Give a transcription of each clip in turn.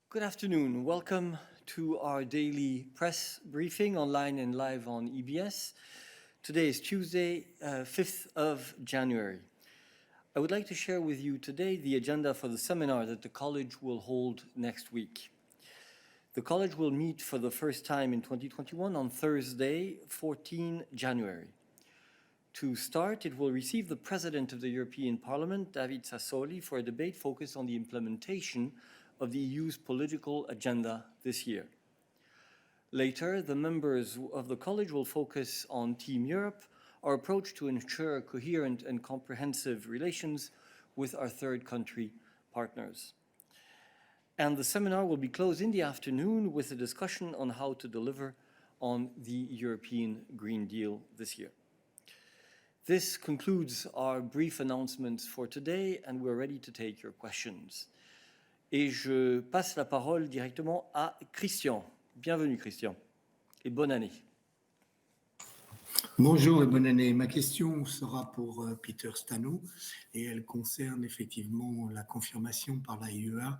Good afternoon. Welcome to our daily press briefing online and live on EBS. Today is Tuesday, 5th of January. I would like to share with you today the agenda for the seminar that the college will hold next week. The college will meet for the first time in 2021 on Thursday, 14 January. To start, it will receive the President of the European Parliament, David Sassoli, for a debate focused on the implementation of the EU's political agenda this year. Later, the members of the college will focus on Team Europe, our approach to ensure coherent and comprehensive relations with our third country partners. And the seminar will be closed in the afternoon with a discussion on how to deliver on the European Green Deal this year. This concludes our brief announcements for today, and we're ready to take your questions. Et je passe la parole directement à Christian. Bienvenue Christian, et bonne année. Bonjour et bonne année. Ma question sera pour Peter Stano et elle concerne effectivement la confirmation par l'AIEA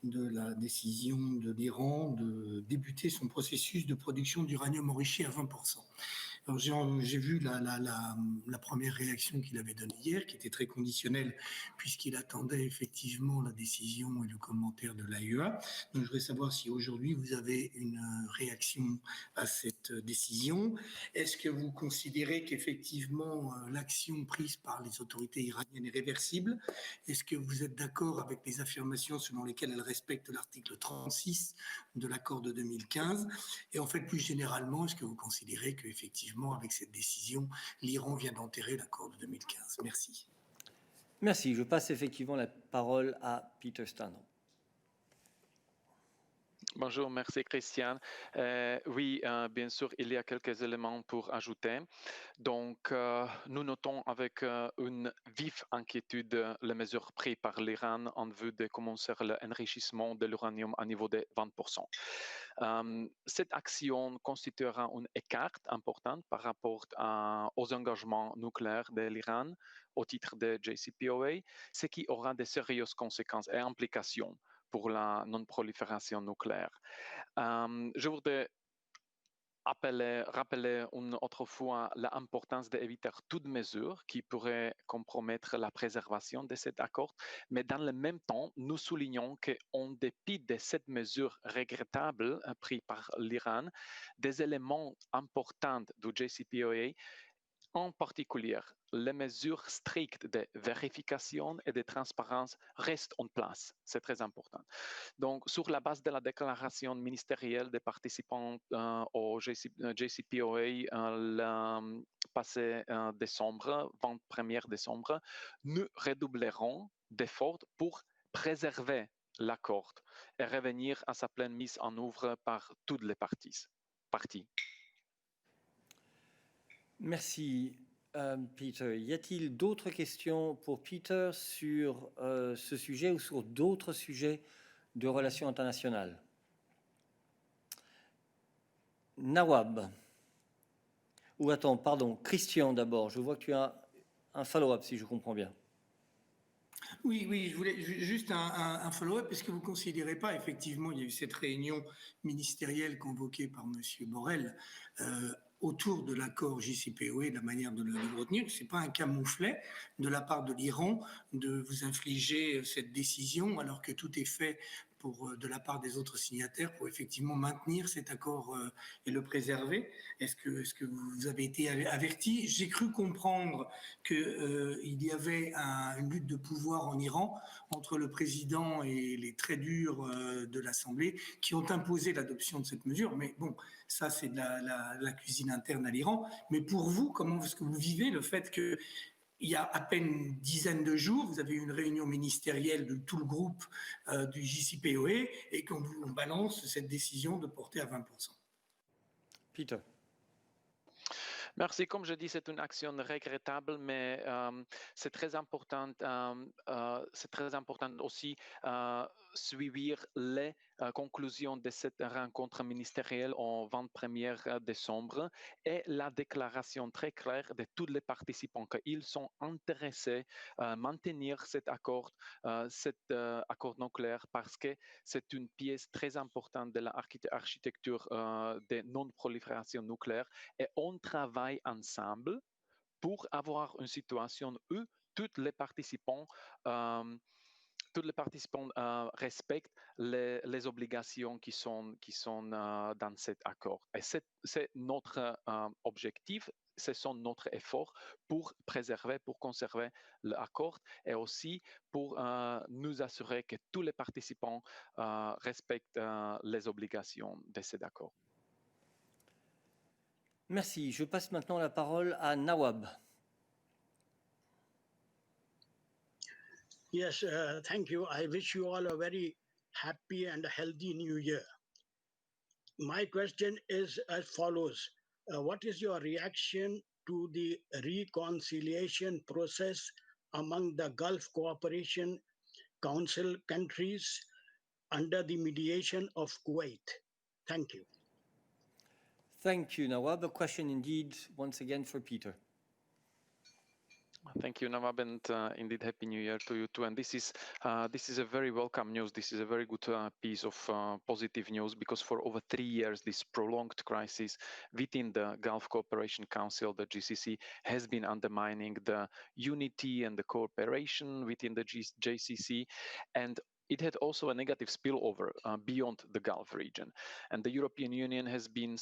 de la décision de l'Iran de débuter son processus de production d'uranium enrichi à 20%. Alors j'ai vu la première réaction qu'il avait donnée hier, qui était très conditionnelle, puisqu'il attendait effectivement la décision et le commentaire de l'AIEA. Donc je voudrais savoir si aujourd'hui vous avez une réaction à cette décision. Est-ce que vous considérez qu'effectivement l'action prise par les autorités iraniennes est réversible? Est-ce que vous êtes d'accord avec les affirmations selon lesquelles elles respectent l'article 36 de l'accord de 2015? Et en fait, plus généralement, est-ce que vous considérez qu'effectivement, avec cette décision, l'Iran vient d'enterrer l'accord de 2015? Merci. Merci. Je passe effectivement la parole à Peter Stano. Bonjour, merci Christian. Oui, bien sûr, il y a quelques éléments pour ajouter. Donc, nous notons avec une vive inquiétude les mesures prises par l'Iran en vue de commencer l'enrichissement de l'uranium à niveau de 20%. Cette action constituera un écart important par rapport aux engagements nucléaires de l'Iran au titre de JCPOA, ce qui aura de sérieuses conséquences et implications pour la non-prolifération nucléaire. Je voudrais rappeler une autre fois l'importance d'éviter toute mesure qui pourrait compromettre la préservation de cet accord, mais dans le même temps, nous soulignons qu'en dépit de cette mesure regrettable prise par l'Iran, des éléments importants du JCPOA, en particulier, les mesures strictes de vérification et de transparence restent en place. C'est très important. Donc, sur la base de la déclaration ministérielle des participants au JCPOA le passé décembre, 21 décembre, nous redoublerons d'efforts pour préserver l'accord et revenir à sa pleine mise en œuvre par toutes les parties. Merci Peter. Y a-t-il d'autres questions pour Peter sur ce sujet ou sur d'autres sujets de relations internationales? Nawab. Ou attends, pardon, Christian d'abord. Je vois que tu as un follow-up si je comprends bien. Oui, je voulais juste un follow-up. Est-ce que vous ne considérez pas, effectivement, il y a eu cette réunion ministérielle convoquée par M. Borrell autour de l'accord JCPOA, de la manière de le retenir, ce n'est pas un camouflet de la part de l'Iran de vous infliger cette décision alors que tout est fait de la part des autres signataires pour effectivement maintenir cet accord et le préserver? Est-ce que vous avez été averti? J'ai cru comprendre qu'il y avait une lutte de pouvoir en Iran entre le président et les très durs de l'Assemblée qui ont imposé l'adoption de cette mesure. Mais bon, ça c'est de la cuisine interne à l'Iran. Mais pour vous, comment est-ce que vous vivez le fait que il y a à peine une dizaine de jours, vous avez eu une réunion ministérielle de tout le groupe du JCPOA et qu'on vous balance cette décision de porter à 20%. Peter. Merci. Comme je dis, c'est une action regrettable, mais c'est très important aussi suivre les conclusions de cette rencontre ministérielle au 21 décembre et la déclaration très claire de tous les participants qu'ils sont intéressés à maintenir cet accord nucléaire parce que c'est une pièce très importante de l'architecture de non-prolifération nucléaire et on travaille ensemble pour avoir une situation où tous les participants respectent les obligations qui sont dans cet accord. Et c'est notre objectif, ce sont notre effort pour préserver, pour conserver l'accord et aussi pour nous assurer que tous les participants respectent les obligations de cet accord. Merci. Je passe maintenant la parole à Nawab. Yes, thank you. I wish you all a very happy and healthy new year. My question is as follows. What is your reaction to the reconciliation process among the Gulf Cooperation Council countries under the mediation of Kuwait? Thank you. Thank you, Nawab. A question indeed, once again, for Peter. Thank you, Nawab, and indeed Happy New Year to you too. And this is a very welcome news. This is a very good piece of positive news because for over 3 years, this prolonged crisis within the Gulf Cooperation Council, the GCC, has been undermining the unity and the cooperation within the JCC, and it had also a negative spillover beyond the Gulf region. And the European Union has been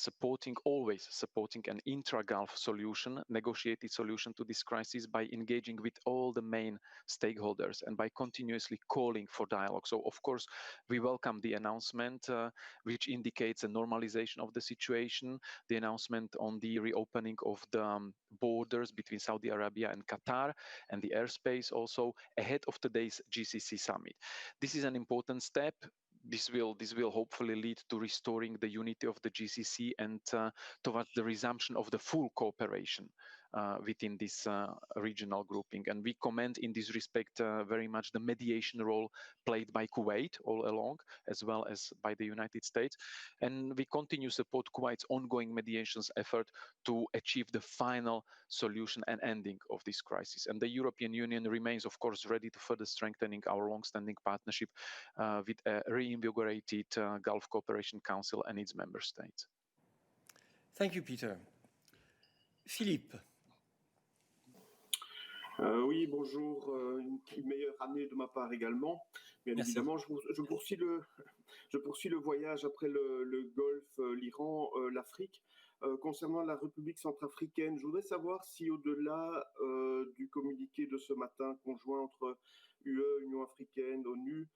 always supporting an intra-Gulf solution, negotiated solution to this crisis by engaging with all the main stakeholders and by continuously calling for dialogue. So, of course, we welcome the announcement, which indicates a normalization of the situation, the announcement on the reopening of the borders between Saudi Arabia and Qatar, and the airspace also ahead of today's GCC summit. This is an important step. This will hopefully lead to restoring the unity of the GCC and towards the resumption of the full cooperation within this regional grouping. And we commend in this respect very much the mediation role played by Kuwait all along, as well as by the United States. And we continue to support Kuwait's ongoing mediations effort to achieve the final solution and ending of this crisis. And the European Union remains, of course, ready to further strengthening our long-standing partnership with a reinvigorated Gulf Cooperation Council and its member states. Thank you, Peter. Philippe. Oui, bonjour. Une meilleure année de ma part également. Bien Merci. évidemment, je poursuis le voyage après le Golfe, l'Iran, l'Afrique. Concernant la République centrafricaine, je voudrais savoir si au-delà du communiqué de ce matin conjoint entre UE, Union africaine, ONU,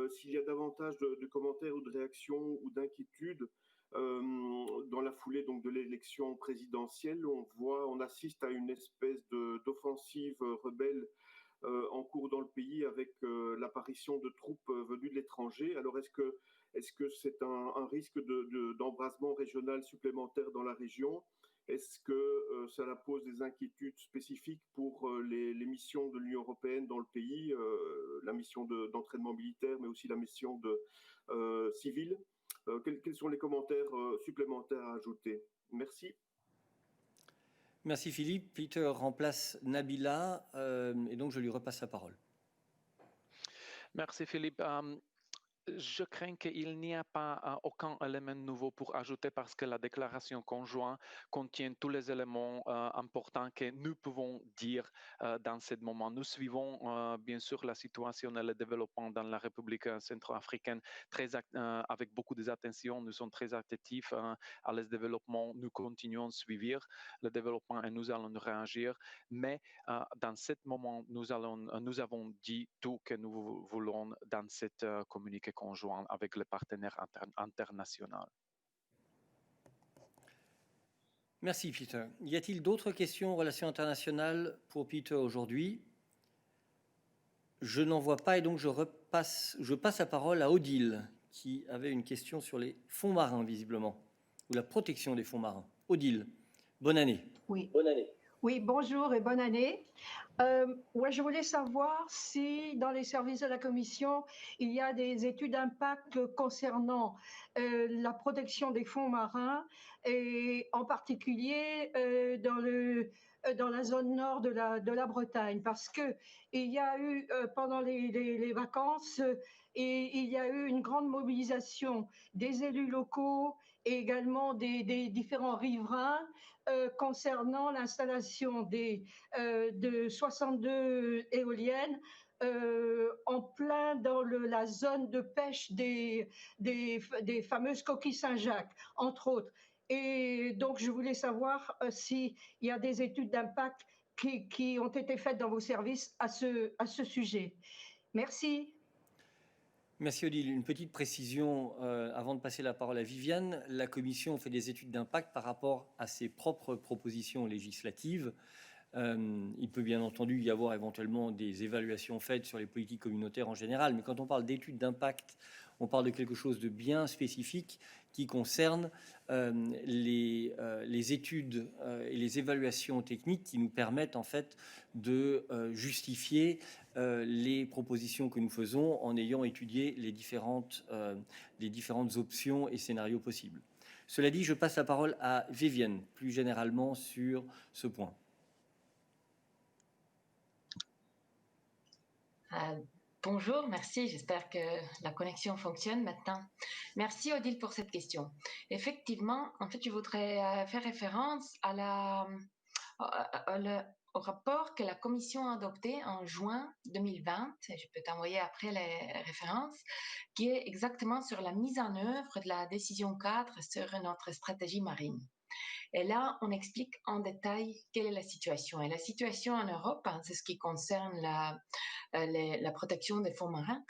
s'il y a davantage de commentaires ou de réactions ou d'inquiétudes dans la foulée donc de l'élection présidentielle. On assiste à une espèce d'offensive rebelle en cours dans le pays avec l'apparition de troupes venues de l'étranger. Alors est-ce que c'est un risque d'embrasement régional supplémentaire dans la région? Est-ce que cela pose des inquiétudes spécifiques pour les missions de l'Union européenne dans le pays, la mission d'entraînement militaire, mais aussi la mission civile? Quels sont les commentaires supplémentaires à ajouter? Merci. Merci Philippe. Peter remplace Nabila et donc je lui repasse la parole. Merci Philippe. Je crains qu'il n'y a pas aucun élément nouveau pour ajouter parce que la déclaration conjointe contient tous les éléments importants que nous pouvons dire dans ce moment. Nous suivons bien sûr la situation et le développement dans la République centrafricaine avec beaucoup d'attention. Nous sommes très attentifs à ce développement. Nous continuons de suivre le développement et nous allons réagir. Mais dans ce moment, nous avons dit tout que nous voulons dans cette communiqué conjoint avec les partenaires internationaux. Merci Peter. Y a-t-il d'autres questions en relations internationales pour Peter aujourd'hui? Je n'en vois pas et donc je passe la parole à Odile qui avait une question sur les fonds marins visiblement, ou la protection des fonds marins. Odile, bonne année. Oui. Bonne année. Oui, bonjour et bonne année. Ouais, je voulais savoir si dans les services de la Commission, il y a des études d'impact concernant la protection des fonds marins et en particulier dans la zone nord de la Bretagne, parce que il y a eu pendant les vacances et il y a eu une grande mobilisation des élus locaux et également des différents riverains concernant l'installation de 62 éoliennes en plein dans la zone de pêche des fameuses coquilles Saint-Jacques, entre autres. Et donc, je voulais savoir s'il y a des études d'impact qui ont été faites dans vos services à ce sujet. Merci. Merci Odile. Une petite précision avant de passer la parole à Viviane. La Commission fait des études d'impact par rapport à ses propres propositions législatives. Il peut bien entendu y avoir éventuellement des évaluations faites sur les politiques communautaires en général, mais quand on parle d'études d'impact, on parle de quelque chose de bien spécifique qui concerne les études et les évaluations techniques qui nous permettent en fait de justifier les propositions que nous faisons en ayant étudié les différentes options et scénarios possibles. Cela dit, je passe la parole à Viviane, plus généralement sur ce point. Bonjour, merci. J'espère que la connexion fonctionne maintenant. Merci Odile pour cette question. Effectivement, en fait, je voudrais faire référence au rapport que la Commission a adopté en juin 2020. Je peux t'envoyer après les références, qui est exactement sur la mise en œuvre de la décision cadre sur notre stratégie marine. Et là, on explique en détail quelle est la situation. Et la situation en Europe, c'est ce qui concerne la protection des fonds marins.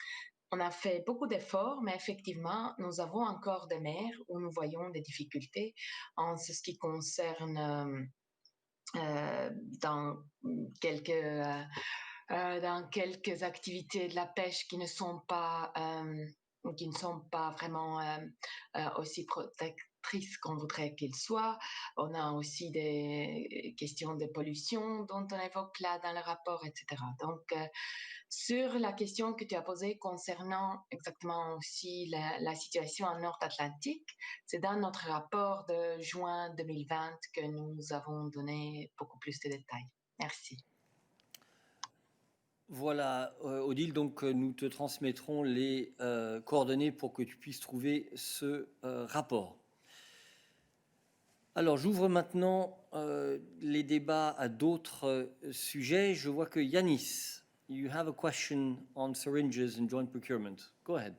On a fait beaucoup d'efforts, mais effectivement, nous avons encore des mers où nous voyons des difficultés en ce qui concerne dans quelques activités de la pêche qui ne sont pas vraiment aussi protectrices qu'on voudrait qu'ils soient. On a aussi des questions de pollution dont on évoque là dans le rapport, etc. Donc, sur la question que tu as posée concernant exactement aussi la situation en Nord-Atlantique, c'est dans notre rapport de juin 2020 que nous avons donné beaucoup plus de détails. Merci. Voilà, Odile, donc nous te transmettrons les coordonnées pour que tu puisses trouver ce rapport. Alors, j'ouvre maintenant les débats à d'autres sujets. Je vois que Yanis, you have a question on syringes and joint procurement. Go ahead.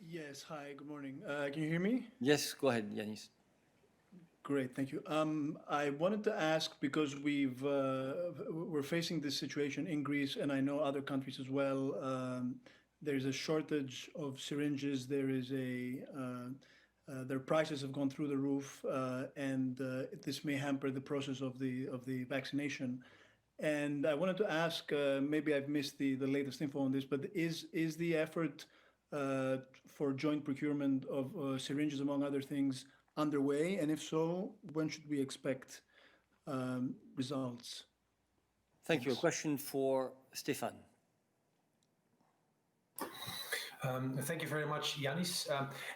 Yes, hi, good morning. Can you hear me? Yes, go ahead, Yanis. Great, thank you. I wanted to ask, because we're facing this situation in Greece, and I know other countries as well. There's a shortage of syringes. Their prices have gone through the roof, and this may hamper the process of the vaccination. And I wanted to ask, maybe I've missed the latest info on this, but is the effort for joint procurement of syringes, among other things, underway? And if so, when should we expect results? Thank you. A question for Stefan. Thank you very much, Yanis.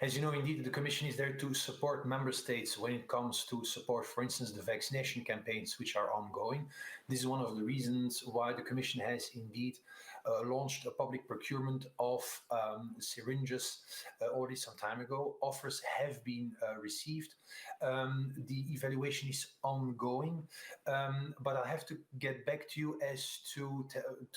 As you know, indeed, the Commission is there to support member states when it comes to support, for instance, the vaccination campaigns which are ongoing. This is one of the reasons why the Commission has indeed launched a public procurement of syringes already some time ago. Offers have been received. The evaluation is ongoing, but I have to get back to you as to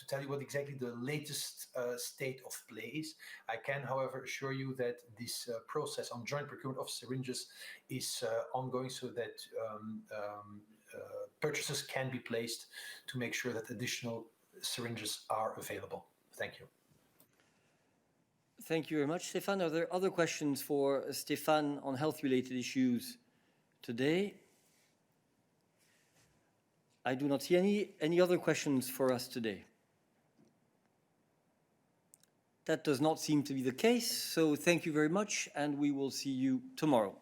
tell you what exactly the latest state of play is. I can, however, assure you that this process on joint procurement of syringes is ongoing, so that purchases can be placed to make sure that additional syringes are available. Thank you. Thank you very much, Stefan. Are there other questions for Stefan on health-related issues today? I do not see any other questions for us today. That does not seem to be the case, so thank you very much, and we will see you tomorrow.